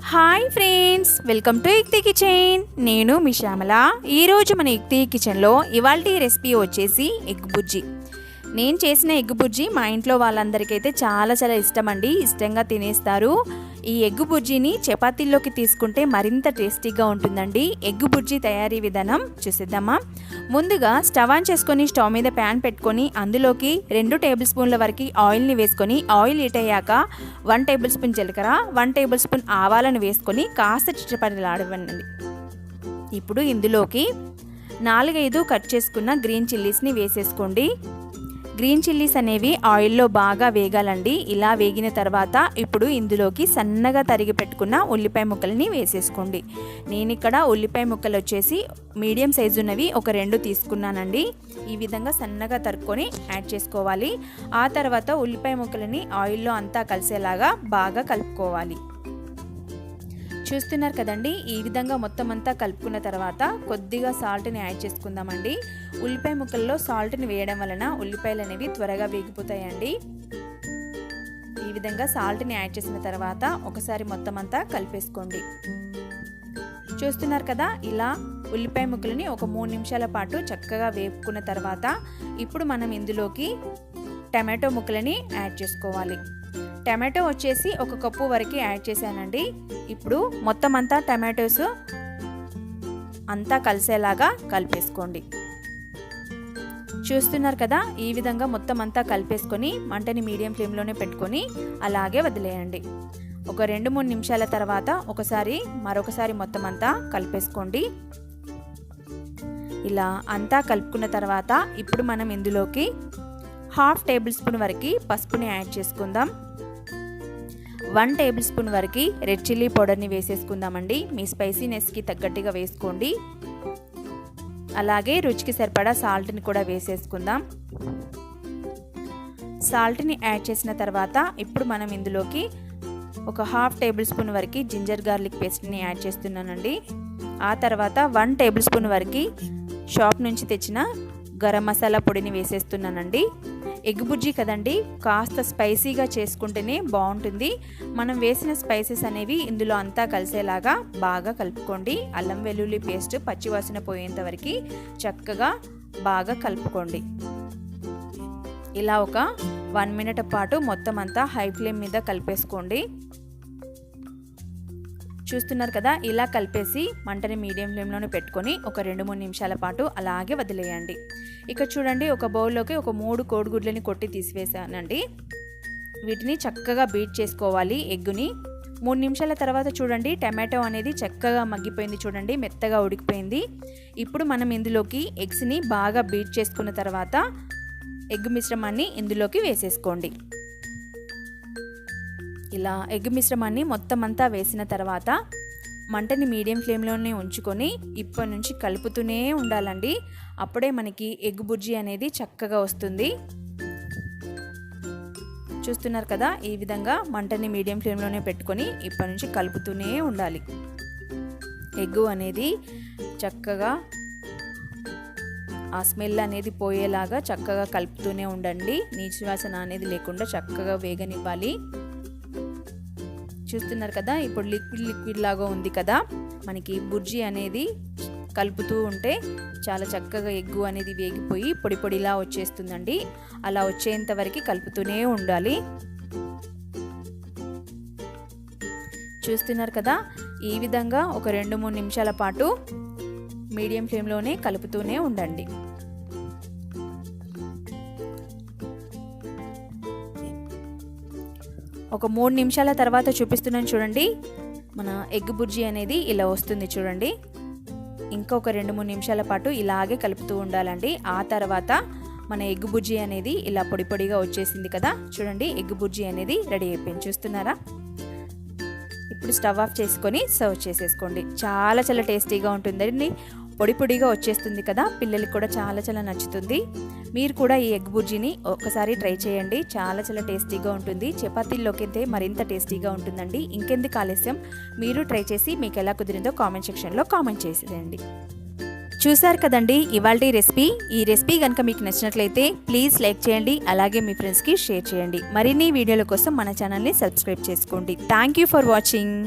Hi friends, welcome to యుక్తి kitchen. నేను మీ శ్యామల. ఈరోజు మన యుక్తి కిచెన్లో ఇవాల్టి రెసిపీ వచ్చేసి ఎగ్ బుజ్జి. నేను చేసిన ఎగ్ బుజ్జి మా ఇంట్లో వాళ్ళందరికైతే చాలా ఇష్టం అండి. ఇష్టంగా తినేస్తారు. ఈ ఎగ్ బుజ్జిని చపాతీల్లోకి తీసుకుంటే మరింత టేస్టీగా ఉంటుందండి. ఎగ్ బుజ్జి తయారీ విధానం చూసేద్దామా. ముందుగా స్టవ్ ఆన్ చేసుకొని స్టవ్ మీద ప్యాన్ పెట్టుకొని అందులోకి 2 టేబుల్ స్పూన్ల వరకు ఆయిల్ని వేసుకొని ఆయిల్ హీట్ అయ్యాక 1 టేబుల్ స్పూన్ జీలకర్ర, 1 టేబుల్ స్పూన్ ఆవాలను వేసుకొని కాస్త చిటపటలాడనివ్వండి. ఇప్పుడు ఇందులోకి 4-5 కట్ చేసుకున్న గ్రీన్ చిల్లీస్ని వేసేసుకోండి. గ్రీన్ చిల్లీస్ అనేవి ఆయిల్లో బాగా వేగాలండి. ఇలా వేగిన తర్వాత ఇప్పుడు ఇందులోకి సన్నగా తరిగి పెట్టుకున్న ఉల్లిపాయ ముక్కల్ని వేసేసుకోండి. నేను ఇక్కడ ఉల్లిపాయ ముక్కలు వచ్చేసి మీడియం సైజు ఉన్నవి ఒక 2 తీసుకున్నానండి. ఈ విధంగా సన్నగా తరుక్కొని యాడ్ చేసుకోవాలి. ఆ తర్వాత ఉల్లిపాయ ముక్కలని ఆయిల్లో అంతా కలిసేలాగా బాగా కలుపుకోవాలి. చూస్తున్నారు కదండి. ఈ విధంగా మొత్తం అంతా కలుపుకున్న తర్వాత కొద్దిగా సాల్ట్ని యాడ్ చేసుకుందామండి. ఉల్లిపాయ ముక్కల్లో సాల్ట్ని వేయడం వలన ఉల్లిపాయలు అనేవి త్వరగా వేగిపోతాయండి. ఈ విధంగా సాల్ట్ని యాడ్ చేసిన తర్వాత ఒకసారి మొత్తం అంతా కలిపేసుకోండి. చూస్తున్నారు కదా, ఇలా ఉల్లిపాయ ముక్కలని ఒక 3 నిమిషాల పాటు చక్కగా వేపుకున్న తర్వాత ఇప్పుడు మనం ఇందులోకి టమాటో ముక్కలని యాడ్ చేసుకోవాలి. టమాటో వచ్చేసి 1 కప్పు వరకు యాడ్ చేశానండి. ఇప్పుడు మొత్తం అంతా టమాటోస్ అంతా కలిసేలాగా కలిపేసుకోండి. చూస్తున్నారు కదా, ఈ విధంగా మొత్తం అంతా కలిపేసుకొని మంటని మీడియం ఫ్లేమ్లోనే పెట్టుకొని అలాగే వదిలేయండి. ఒక 2-3 నిమిషాల తర్వాత మరొకసారి మొత్తం అంతా కలిపేసుకోండి. ఇలా అంతా కలుపుకున్న తర్వాత ఇప్పుడు మనం ఇందులోకి 1/2 టేబుల్ స్పూన్ వరకు పసుపుని యాడ్ చేసుకుందాం. 1 టేబుల్ స్పూన్ వరకు రెడ్ చిల్లీ పౌడర్ని వేసేసుకుందామండి. మీ స్పైసీనెస్కి తగ్గట్టుగా వేసుకోండి. అలాగే రుచికి సరిపడా సాల్ట్ని కూడా వేసేసుకుందాం. సాల్ట్ని యాడ్ చేసిన తర్వాత ఇప్పుడు మనం ఇందులోకి ఒక 1/2 టేబుల్ స్పూన్ వరకు జింజర్ గార్లిక్ పేస్ట్ని యాడ్ చేస్తున్నానండి. ఆ తర్వాత 1 టేబుల్ స్పూన్ వరకు షాప్ నుంచి తెచ్చిన గరం మసాలా పొడిని వేసేస్తున్నానండి. ఎగ్ బుజ్జి కదండి, కాస్త స్పైసీగా చేసుకుంటేనే బాగుంటుంది. మనం వేసిన స్పైసెస్ అనేవి ఇందులో అంతా కలిసేలాగా బాగా కలుపుకోండి. అల్లం వెల్లుల్లి పేస్ట్ పచ్చివాసన పోయేంత వరకు చక్కగా బాగా కలుపుకోండి. ఇలా ఒక 1 మినిట్ పాటు మొత్తం అంతా హై ఫ్లేమ్ మీద కలిపేసుకోండి. చూస్తున్నారు కదా, ఇలా కలిపేసి మంటని మీడియం ఫ్లేమ్లోనే పెట్టుకొని ఒక 2-3 నిమిషాల పాటు అలాగే వదిలేయండి. ఇక చూడండి, ఒక బౌల్లోకి ఒక 3 కోడిగుడ్లని కొట్టి తీసివేసానండి. వీటిని చక్కగా బీట్ చేసుకోవాలి. ఎగ్గుని 3 నిమిషాల తర్వాత చూడండి, టమాటో అనేది చక్కగా మగ్గిపోయింది. చూడండి, మెత్తగా ఉడికిపోయింది. ఇప్పుడు మనం ఇందులోకి ఎగ్స్ని బాగా బీట్ చేసుకున్న తర్వాత ఎగ్ మిశ్రమాన్ని ఇందులోకి వేసేసుకోండి. ఇలా ఎగ్ మిశ్రమాన్ని మొత్తం అంతా వేసిన తర్వాత మంటని మీడియం ఫ్లేమ్లోనే ఉంచుకొని ఇప్పటి నుంచి కలుపుతూనే ఉండాలండి. అప్పుడే మనకి ఎగ్ బుజ్జి అనేది చక్కగా వస్తుంది. చూస్తున్నారు కదా, ఈ విధంగా మంటని మీడియం ఫ్లేమ్లోనే పెట్టుకొని ఇప్పటి నుంచి కలుపుతూనే ఉండాలి. ఎగ్గు అనేది చక్కగా ఆ స్మెల్ అనేది పోయేలాగా చక్కగా కలుపుతూనే ఉండండి. నీచు వాసన అనేది లేకుండా చక్కగా వేగనివ్వాలి. చూస్తున్నారు కదా, ఇప్పుడు లిక్విడ్ లాగా ఉంది కదా, మనకి బుజ్జి అనేది కలుపుతూ ఉంటే చాలా చక్కగా ఎగ్గు అనేది వేగిపోయి పొడి పొడిలా వచ్చేస్తుందండి. అలా వచ్చేంత వరకు కలుపుతూనే ఉండాలి. చూస్తున్నారు కదా, ఈ విధంగా ఒక 2-3 నిమిషాల పాటు మీడియం ఫ్లేమ్లోనే కలుపుతూనే ఉండండి. ఒక 3 నిమిషాల తర్వాత చూపిస్తున్నాను చూడండి, మన ఎగ్ బుజ్జి అనేది ఇలా వస్తుంది చూడండి. ఇంకా ఒక 2-3 నిమిషాల పాటు ఇలాగే కలుపుతూ ఉండాలండి. ఆ తర్వాత మన ఎగ్ బుజ్జి అనేది ఇలా పొడి పొడిగా వచ్చేసింది కదా. చూడండి, ఎగ్ బుజ్జి అనేది రెడీ అయిపోయింది. చూస్తున్నారా. ఇప్పుడు స్టవ్ ఆఫ్ చేసుకొని సర్వ్ చేసేసుకోండి. చాలా టేస్టీగా ఉంటుందండి. పొడి పొడిగా వచ్చేస్తుంది కదా, పిల్లలకి కూడా చాలా నచ్చుతుంది. మీరు కూడా ఈ ఎగ్ బుజ్జిని ఒకసారి ట్రై చేయండి. చాలా టేస్టీగా ఉంటుంది. చపాతీల్లోకి అయితే మరింత టేస్టీగా ఉంటుందండి. ఇంకెందుకు ఆలస్యం, మీరు ట్రై చేసి మీకు ఎలా కుదిరిందో కామెంట్ సెక్షన్లో కామెంట్ చేసేయండి. చూసారు కదండి ఇవాల్టి రెసిపీ. ఈ రెసిపీ కనుక మీకు నచ్చినట్లయితే ప్లీజ్ లైక్ చేయండి. అలాగే మీ ఫ్రెండ్స్కి షేర్ చేయండి. మరిన్ని వీడియోల కోసం మన ఛానల్ని సబ్స్క్రైబ్ చేసుకోండి. Thank you for watching.